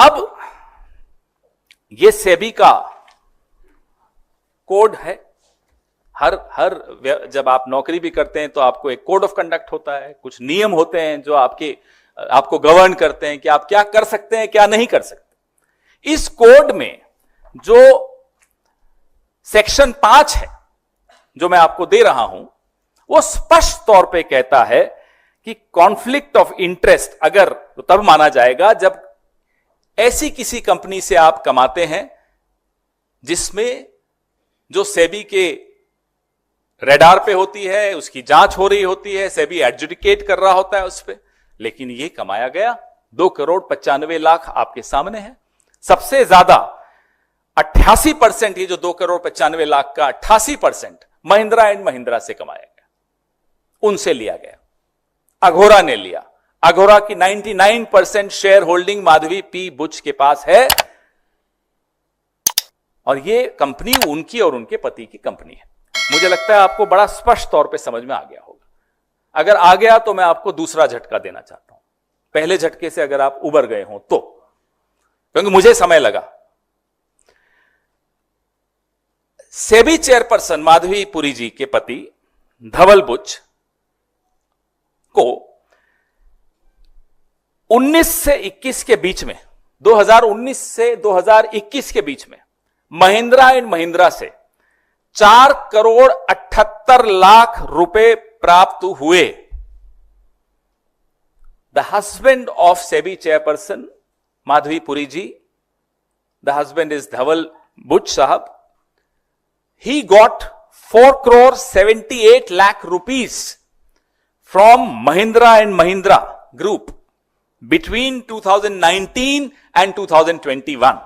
अब ये सेबी का कोड है। हर जब आप नौकरी भी करते हैं तो आपको एक कोड ऑफ कंडक्ट होता है, कुछ नियम होते हैं जो आपको गवर्न करते हैं कि आप क्या कर सकते हैं, क्या नहीं कर सकते। इस कोड में जो सेक्शन 5 है जो मैं आपको दे रहा हूं, वो स्पष्ट तौर पे कहता है कि कॉन्फ्लिक्ट ऑफ इंटरेस्ट अगर तो तब माना जाएगा जब ऐसी किसी कंपनी से आप कमाते हैं जिसमें जो सेबी के रेडार पे होती है, उसकी जांच हो रही होती है, सेबी एडजुडिकेट कर रहा होता है उस पे, लेकिन ये कमाया गया 2,95,00,000 आपके सामने है। सबसे ज्यादा 88%, ये जो 2,95,00,000 का 88% महिंद्रा एंड महिंद्रा से कमाया गया, उनसे लिया गया। अघोरा ने लिया। अघोरा की 99% share holding Madhabi P Buch के पास है और ये कंपनी उनकी और उनके पति की कंपनी है। मुझे लगता है आपको बड़ा स्पष्ट तौर पे समझ में आ गया होगा। अगर आ गया तो मैं आपको दूसरा झटका देना चाहता हूं, पहले झटके से अगर आप उबर गए हो तो, क्योंकि मुझे समय लगा। सेबी चेयरपर्सन माधवी पुरी जी के पति धवल बुच को 19 से 21 के बीच में, 2019 से 2021 के बीच में महिंद्रा एंड महिंद्रा से 4,78,00,000 रुपए प्राप्त हुए। The husband of SEBI chairperson Madhabi Puri ji, the husband is Dhaval Buch साहब, he got 4,78,00,000 rupees from Mahindra and Mahindra Group between 2019 and 2021.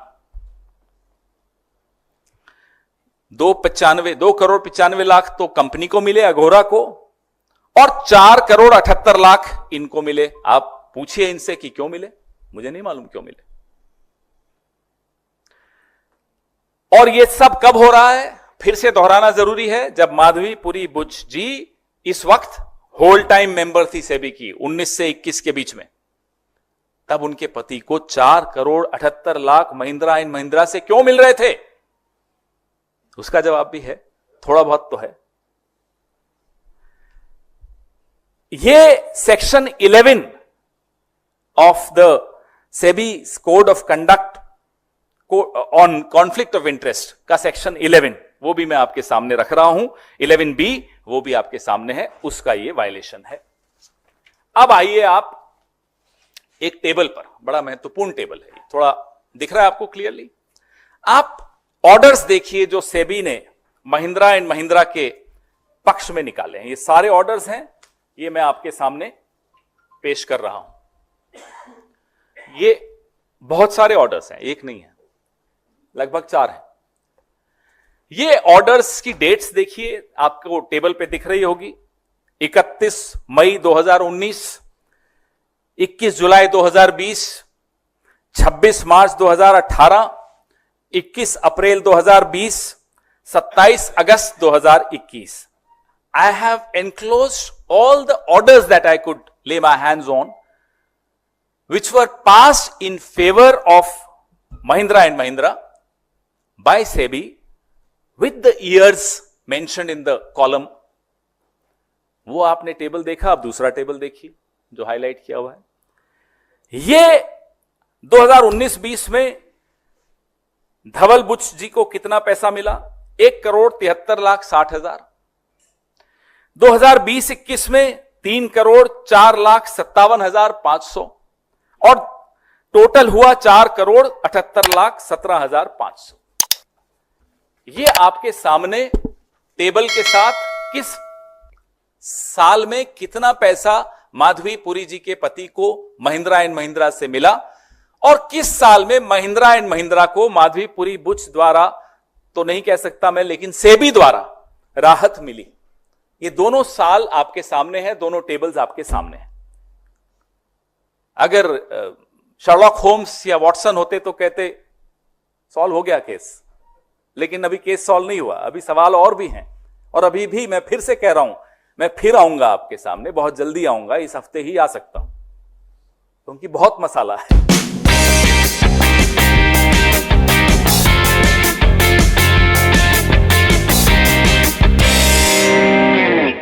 2,95,00,000 तो कंपनी को मिले, अघोरा को, और 4,78,00,000 इनको मिले। आप पूछिए इनसे कि क्यों मिले, मुझे नहीं मालूम क्यों मिले। और ये सब कब हो रहा है, फिर से दोहराना जरूरी है, जब माधवी पुरी बुच जी इस वक्त होल टाइम मेंबर थी सेबी की 19 से 21 के बीच में, तब उनके पति को 4,78,00,000 महिंद्रा एंड महिंद्रा से क्यों मिल रहे थे, उसका जवाब भी है, थोड़ा बहुत तो है। ये section 11 of the SEBI code of conduct on conflict of interest का सेक्शन 11, वो भी मैं आपके सामने रख रहा हूं। 11B वो भी आपके सामने है, उसका ये वायलेशन है। अब आइए आप एक टेबल पर, बड़ा महत्वपूर्ण टेबल है, थोड़ा दिख रहा है आपको क्लियरली। आप ऑर्डर्स देखिए जो सेबी ने महिंद्रा एंड महिंद्रा के पक्ष में निकाले हैं। ये सारे ऑर्डर्स हैं, ये मैं आपके सामने पेश कर रहा हूं। ये बहुत सारे ऑर्डर्स हैं, एक नहीं है, लगभग 4 हैं। ये ऑर्डर्स की डेट्स देखिए, आपको टेबल पे दिख रही होगी। 31 मई 2019, 21 जुलाई 2020, 26 मार्च 2018, 21 अप्रैल 2020, 27 अगस्त 2021। I have enclosed all the orders that I could lay my hands on, which were passed in favor of Mahindra and Mahindra by SEBI with the years mentioned in the column. वो आपने table देखा, अब दूसरा table देखिए जो highlight किया हुआ है। ये 2019-20 में धवल बुच जी को कितना पैसा मिला, 1,73,60,000। 2020-21 में 3,04,57,500 और टोटल हुआ 4,78,17,500। ये आपके सामने टेबल के साथ किस साल में कितना पैसा माधवी पुरी जी के पति को महिंद्रा एंड महिंद्रा से मिला और किस साल में महिंद्रा एंड महिंद्रा को माधवी पुरी बुच द्वारा तो नहीं कह सकता मैं, लेकिन सेबी द्वारा राहत मिली। ये दोनों साल आपके सामने हैं, दोनों टेबल्स आपके सामने हैं। अगर शर्लॉक होम्स या वॉटसन होते तो कहते सॉल्व हो गया केस, लेकिन अभी केस सॉल्व नहीं हुआ, अभी सवाल और भी हैं। और अभी भी मैं फिर से कह रहा हूं, मैं फिर आऊंगा आपके सामने, बहुत जल्दी आऊंगा, इस हफ्ते ही आ सकता हूं, क्योंकि बहुत मसाला है।